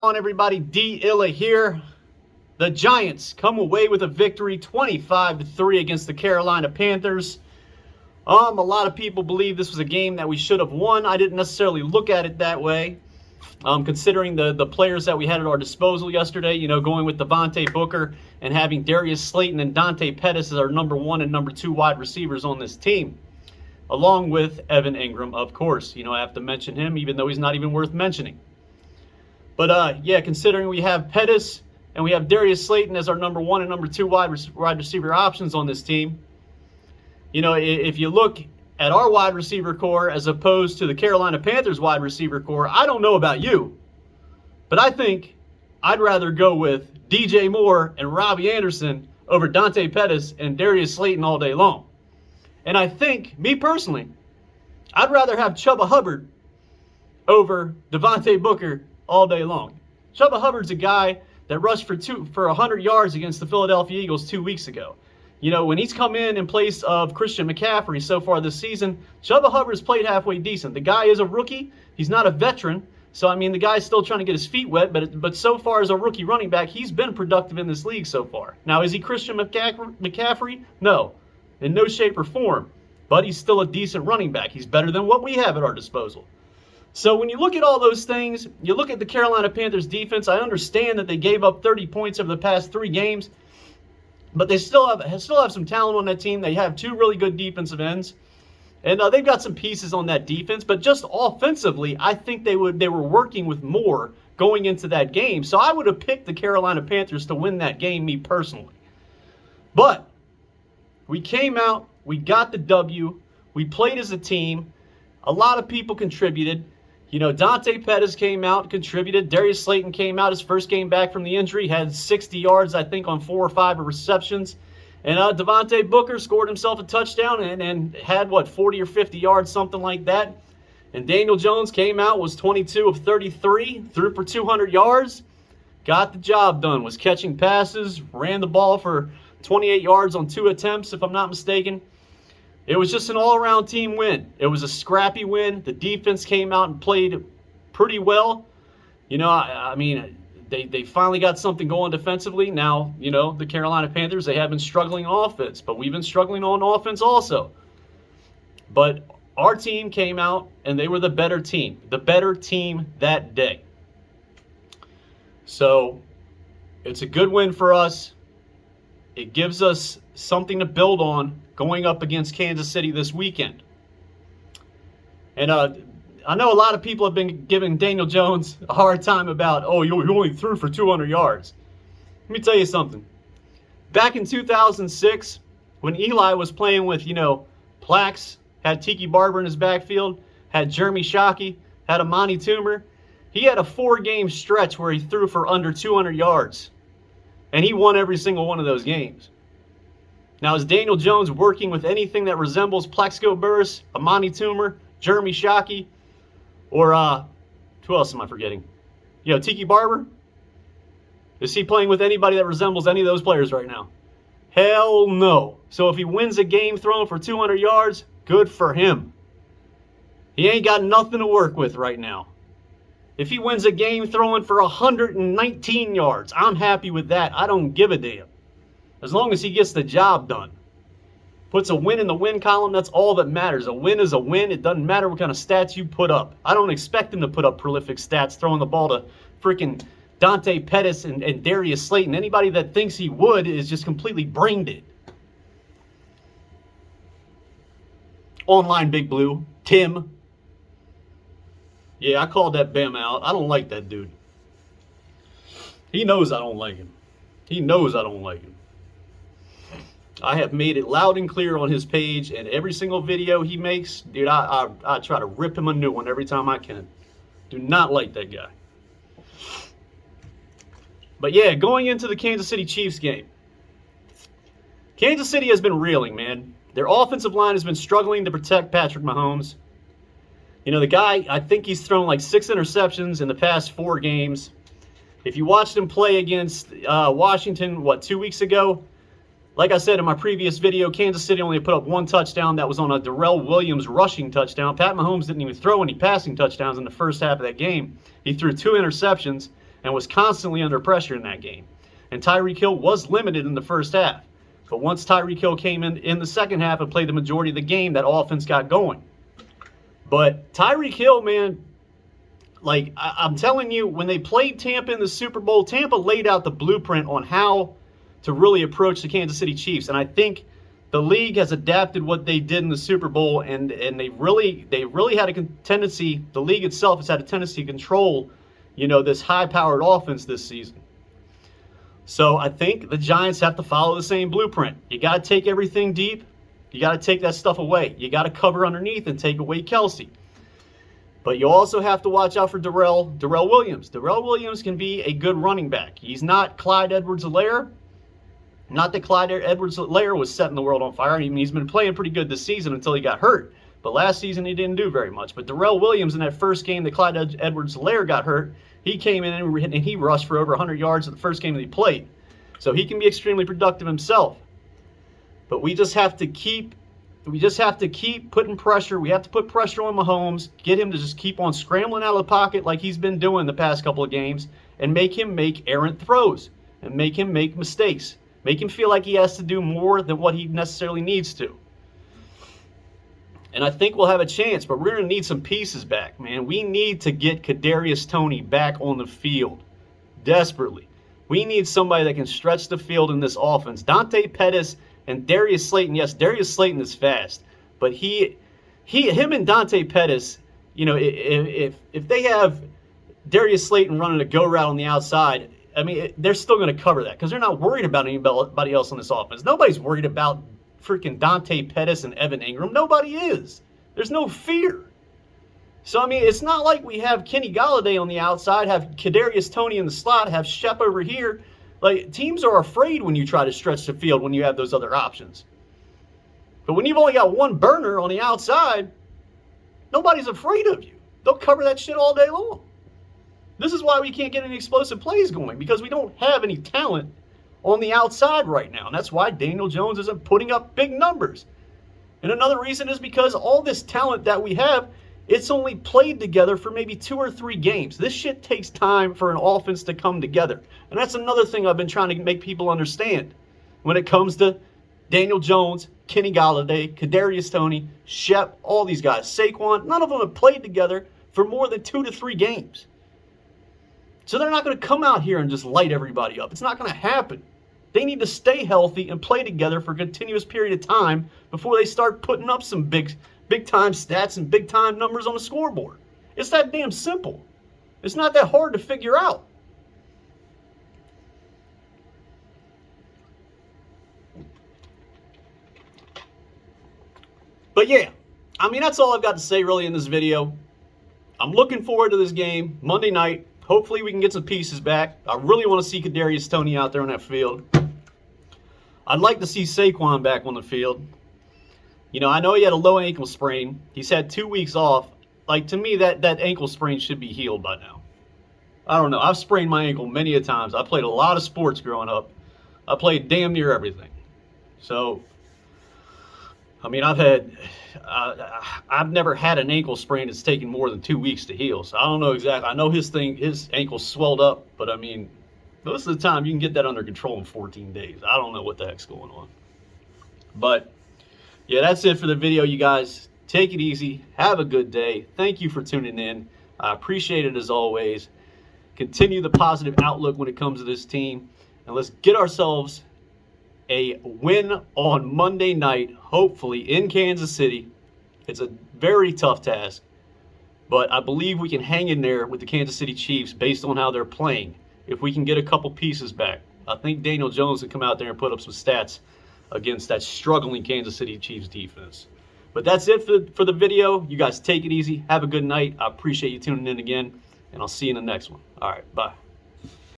On everybody, D Illa here. The Giants come away with a victory 25-3 against the Carolina Panthers. A lot of people believe this was a game that we should have won. I didn't necessarily look at it that way. Considering the players that we had at our disposal yesterday, going with Devontae Booker and having Darius Slayton and Dante Pettis as our number 1 and number 2 wide receivers on this team, along with Evan Ingram, of course. I have to mention him, even though he's not even worth mentioning. But, considering we have Pettis and we have Darius Slayton as our number 1 and number 2 wide receiver options on this team, if you look at our wide receiver core as opposed to the Carolina Panthers wide receiver core, I don't know about you, but I think I'd rather go with DJ Moore and Robbie Anderson over Dante Pettis and Darius Slayton all day long. And I think, me personally, I'd rather have Chuba Hubbard over Devontae Booker all day long. Chuba Hubbard's a guy that rushed for 100 yards against the Philadelphia Eagles 2 weeks ago. When he's come in place of Christian McCaffrey so far this season, Chuba Hubbard's played halfway decent. The guy is a rookie. He's not a veteran. So, the guy's still trying to get his feet wet. But so far as a rookie running back, he's been productive in this league so far. Now, is he Christian McCaffrey? No, in no shape or form. But he's still a decent running back. He's better than what we have at our disposal. So when you look at all those things, you look at the Carolina Panthers defense, I understand that they gave up 30 points over the past 3 games. But they still have some talent on that team. They have 2 really good defensive ends. And they've got some pieces on that defense. But just offensively, I think they were working with more going into that game. So I would have picked the Carolina Panthers to win that game, me personally. But we came out, we got the W, we played as a team. A lot of people contributed. Dante Pettis came out, contributed. Darius Slayton came out his first game back from the injury, had 60 yards, I think, on 4 or 5 receptions. And Devontae Booker scored himself a touchdown and had, 40 or 50 yards, something like that. And Daniel Jones came out, was 22 of 33, threw for 200 yards, got the job done, was catching passes, ran the ball for 28 yards on 2 attempts, if I'm not mistaken. It was just an all-around team win. It was a scrappy win. The defense came out and played pretty well. They finally got something going defensively. Now, the Carolina Panthers, they have been struggling on offense, but we've been struggling on offense also. But our team came out, and they were the better team that day. So it's a good win for us. It gives us something to build on going up against Kansas City this weekend. And I know a lot of people have been giving Daniel Jones a hard time about, you only threw for 200 yards. Let me tell you something. Back in 2006, when Eli was playing with, Plax, had Tiki Barber in his backfield, had Jeremy Shockey, had Amani Toomer, he had a 4-game stretch where he threw for under 200 yards. And he won every single one of those games. Now, is Daniel Jones working with anything that resembles Plaxico Burress, Amani Toomer, Jeremy Shockey, or who else am I forgetting? Tiki Barber? Is he playing with anybody that resembles any of those players right now? Hell no. So if he wins a game throwing for 200 yards, good for him. He ain't got nothing to work with right now. If he wins a game throwing for 119 yards, I'm happy with that. I don't give a damn. As long as he gets the job done. Puts a win in the win column, that's all that matters. A win is a win. It doesn't matter what kind of stats you put up. I don't expect him to put up prolific stats throwing the ball to freaking Dante Pettis and Darius Slayton. Anybody that thinks he would is just completely brain dead. Online Big Blue, Tim. Yeah, I called that Bama out. I don't like that dude. He knows I don't like him. He knows I don't like him. I have made it loud and clear on his page, and every single video he makes, dude, I try to rip him a new one every time I can. Do not like that guy. But yeah, going into the Kansas City Chiefs game, Kansas City has been reeling, man. Their offensive line has been struggling to protect Patrick Mahomes. The guy, I think he's thrown like 6 interceptions in the past 4 games. If you watched him play against Washington, 2 weeks ago, like I said in my previous video, Kansas City only put up 1 touchdown. That was on a Darrell Williams rushing touchdown. Pat Mahomes didn't even throw any passing touchdowns in the first half of that game. He threw 2 interceptions. and was constantly under pressure in that game. And Tyreek Hill was limited in the first half. But once Tyreek Hill came in the second half and played the majority of the game, that offense got going. But Tyreek Hill, man, like I'm telling you, when they played Tampa in the Super Bowl, Tampa laid out the blueprint on how to really approach the Kansas City Chiefs. And I think the league has adapted what they did in the Super Bowl, and they really had a tendency, the league itself has had a tendency to control, this high-powered offense this season. So I think the Giants have to follow the same blueprint. You got to take everything deep. You got to take that stuff away. You got to cover underneath and take away Kelsey. But you also have to watch out for Darrell Williams. Darrell Williams can be a good running back. He's not Clyde Edwards-Helaire. Not that Clyde Edwards-Helaire was setting the world on fire. I mean, he's been playing pretty good this season until he got hurt. But last season he didn't do very much. But Darrell Williams, in that first game that Clyde Edwards-Helaire got hurt, he came in and he rushed for over 100 yards in the first game that he played. So he can be extremely productive himself. But we just have to keep putting pressure. We have to put pressure on Mahomes, get him to just keep on scrambling out of the pocket like he's been doing the past couple of games, and make him make errant throws and make him make mistakes. Make him feel like he has to do more than what he necessarily needs to. And I think we'll have a chance, but we're going to need some pieces back, man. We need to get Kadarius Toney back on the field desperately. We need somebody that can stretch the field in this offense. Dante Pettis and Darius Slayton. Yes, Darius Slayton is fast, but him and Dante Pettis, if they have Darius Slayton running a go route on the outside, I mean, they're still going to cover that because they're not worried about anybody else on this offense. Nobody's worried about freaking Dante Pettis and Evan Ingram. Nobody is. There's no fear. So, I mean, it's not like we have Kenny Golladay on the outside, have Kadarius Toney in the slot, have Shep over here. Like, teams are afraid when you try to stretch the field when you have those other options. But when you've only got one burner on the outside, nobody's afraid of you. They'll cover that shit all day long. This is why we can't get any explosive plays going, because we don't have any talent on the outside right now. And that's why Daniel Jones isn't putting up big numbers. And another reason is because all this talent that we have, it's only played together for maybe 2 or 3 games. This shit takes time for an offense to come together. And that's another thing I've been trying to make people understand when it comes to Daniel Jones, Kenny Golladay, Kadarius Toney, Shep, all these guys, Saquon. None of them have played together for more than 2 to 3 games. So they're not going to come out here and just light everybody up. It's not going to happen. They need to stay healthy and play together for a continuous period of time before they start putting up some big time stats and big time numbers on the scoreboard. It's that damn simple. It's not that hard to figure out. But yeah, I mean, that's all I've got to say really in this video. I'm looking forward to this game Monday night. Hopefully we can get some pieces back. I really want to see Kadarius Toney out there on that field. I'd like to see Saquon back on the field. I know he had a low ankle sprain. He's had 2 weeks off. Like, to me, that ankle sprain should be healed by now. I don't know. I've sprained my ankle many a times. I played a lot of sports growing up. I played damn near everything. So, I mean, I've never had an ankle sprain that's taken more than 2 weeks to heal. So I don't know exactly. I know his ankle swelled up, but I mean, most of the time you can get that under control in 14 days. I don't know what the heck's going on. But yeah, that's it for the video, you guys. Take it easy. Have a good day. Thank you for tuning in. I appreciate it as always. Continue the positive outlook when it comes to this team. And let's get ourselves a win on Monday night, hopefully in Kansas City. It's a very tough task, but I believe we can hang in there with the Kansas City Chiefs based on how they're playing. If we can get a couple pieces back, I think Daniel Jones can come out there and put up some stats against that struggling Kansas City Chiefs defense. But that's it for the video. You guys take it easy. Have a good night. I appreciate you tuning in again, and I'll see you in the next one. All right, bye.